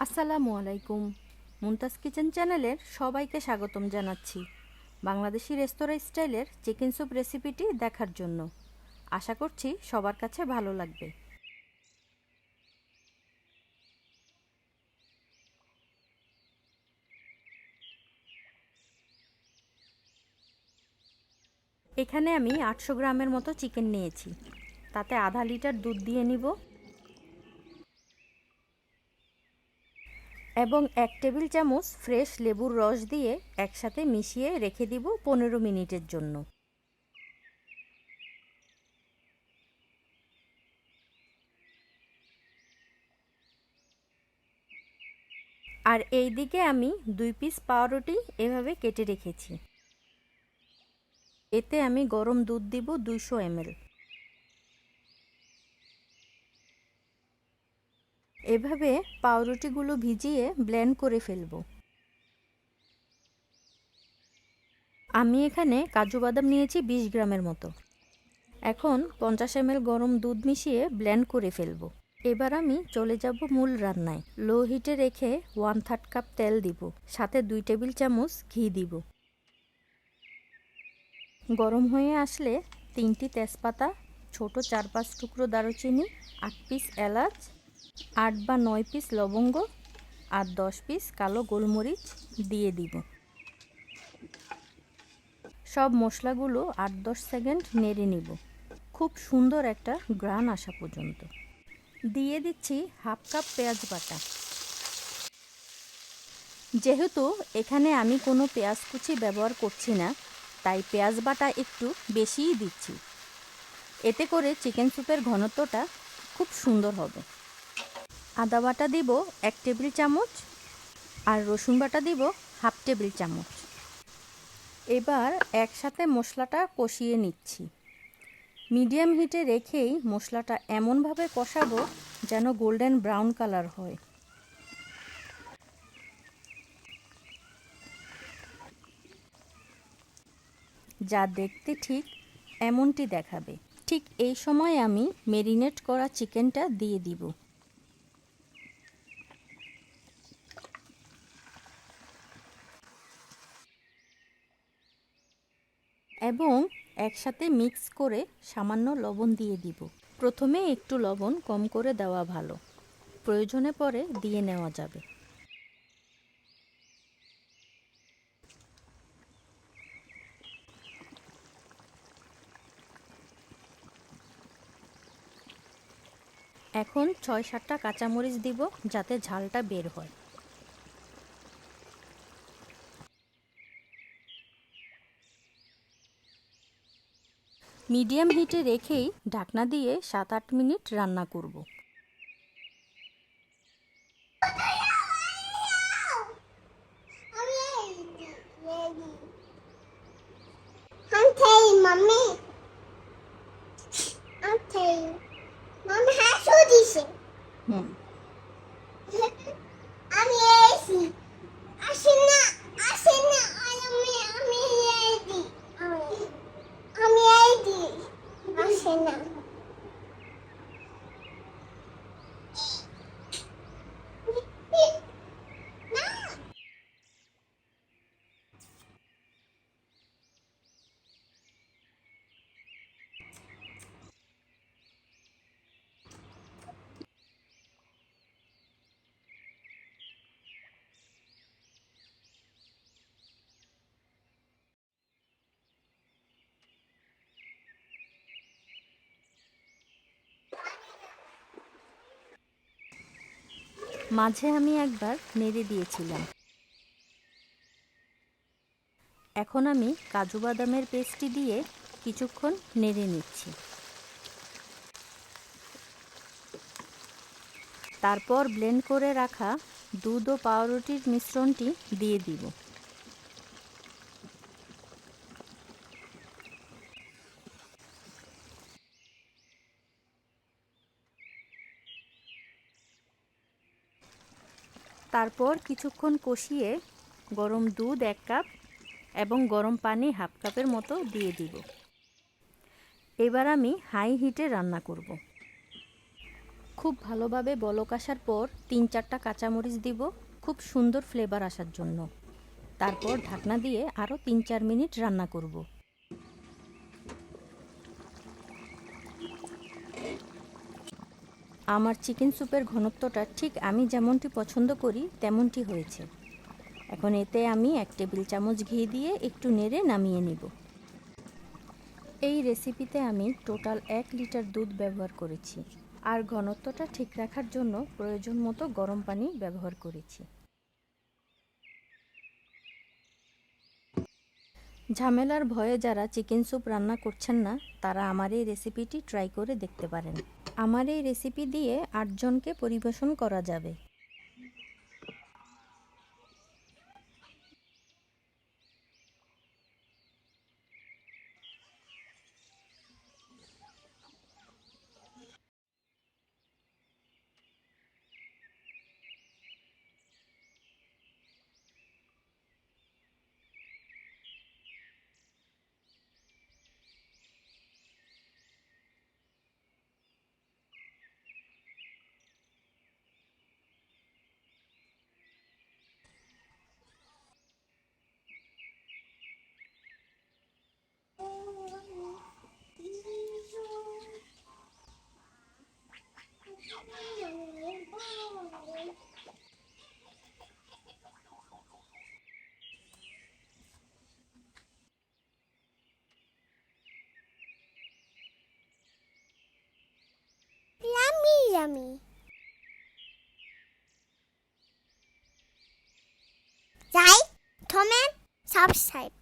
আসসালামু আলাইকুম। মুনতাজ কিচেন চ্যানেলের সবাইকে স্বাগতম জানাচ্ছি বাংলাদেশি রেস্তোরাঁ স্টাইলের চিকেন স্যুপ রেসিপিটি দেখার জন্য। আশা করছি সবার কাছে ভালো লাগবে। এখানে আমি 800 গ্রামের মতো চিকেন নিয়েছি। তাতে আধা লিটার দুধ দিয়ে নিব এবং 1 টেবিল চামচ ফ্রেশ লেবুর রস দিয়ে একসাথে মিশিয়ে রেখে দিব 15 মিনিটের জন্য। আর এই দিকে আমি 2 পিস পাউরুটি এভাবে কেটে রেখেছি। এতে আমি গরম দুধ দিব 200 ml। এভাবে পাউরুটিগুলো ভিজিয়ে ব্লেন্ড করে ফেলব। আমি এখানে কাজু বাদাম নিয়েছি 20 গ্রামের মতো। এখন 50 ml গরম দুধ মিশিয়ে ব্লেন্ড করে ফেলব। এবার আমি চলে যাব মূল রান্নায়। লো হিটে রেখে 1/3 কাপ তেল দিব, সাথে 2 টেবিল চামচ ঘি দিব। গরম হয়ে আসলে 3টি তেজপাতা, ছোট 4-5 টুকরো দারুচিনি, 8 পিস এলাচ, 8 বা 9 পিস লবঙ্গ আর 10 পিস কালো গোলমরিচ দিয়ে দিব। সব মশলাগুলো 8-10 সেকেন্ড নেড়ে নিব, খুব সুন্দর একটা ঘ্রাণ আসা পর্যন্ত। দিয়ে দিচ্ছি হাফ কাপ পেঁয়াজ বাটা। যেহেতু এখানে আমি কোনো পেঁয়াজ কুচি ব্যবহার করছি না, তাই পেঁয়াজ বাটা একটু বেশিই দিচ্ছি। এতে করে চিকেন স্যুপের ঘনত্বটা খুব সুন্দর হবে। আদা বাটা দিব 1 টেবিল চামচ আর রসুন বাটা দিব হাফ টেবিল চামচ। এবার একসাথে মশলাটা কষিয়ে নিচ্ছি। মিডিয়াম হিটে রেখেই মশলাটা এমনভাবে কষাবো যেন গোল্ডেন ব্রাউন কালার হয়। যা দেখতে ঠিক এমনটি দেখাবে। ঠিক এই সময় আমি ম্যারিনেট করা চিকেনটা দিয়ে দিব এবং একসাথে মিক্স করে সামান্য লবণ দিয়ে দিব। প্রথমে একটু লবণ কম করে দেওয়া ভালো, প্রয়োজনে পরে দিয়ে নেওয়া যাবে। এখন 6-7টা কাঁচামরিচ দিব যাতে ঝালটা বের হয়। মিডিয়াম হিটে রেখেই ঢাকনা দিয়ে 7-8 মিনিট রান্না করব। মাঝে আমি একবার নেড়ে দিয়েছিলাম। এখন আমি কাজু বাদামের পেস্টটি দিয়ে কিছুক্ষণ নেড়ে নিচ্ছি। তারপর ব্লেন্ড করে রাখা দুধ ও পাউরুটির মিশ্রণটি দিয়ে দিব। তারপর কিছুক্ষণ কষিয়ে গরম দুধ 1 কাপ এবং গরম পানি হাফ কাপের মতো দিয়ে দিব। এবার আমি হাই হিটে রান্না করব। খুব ভালোভাবে বলক আসার পর 3-4টা কাঁচামরিচ দিব খুব সুন্দর ফ্লেভার আসার জন্য। তারপর ঢাকনা দিয়ে আরও 3-4 মিনিট রান্না করব। আমার চিকেন স্যুপের ঘনত্বটা ঠিক আমি যেমনটি পছন্দ করি তেমনটি হয়েছে। এখন এতে আমি 1 টেবিল চামচ ঘি দিয়ে একটু নেড়ে নামিয়ে নিব। এই রেসিপিতে আমি টোটাল 1 লিটার দুধ ব্যবহার করেছি, আর ঘনত্বটা ঠিক রাখার জন্য প্রয়োজন মতো গরম পানি ব্যবহার করেছি। ঝামেলার ভয়ে যারা চিকেন স্যুপ রান্না করছেন না, তারা আমার এই রেসিপিটি ট্রাই করে দেখতে পারেন। আমার এই রেসিপি দিয়ে 8 জনকে পরিবেশন করা যাবে। Yummy, yummy. Like, comment, subscribe.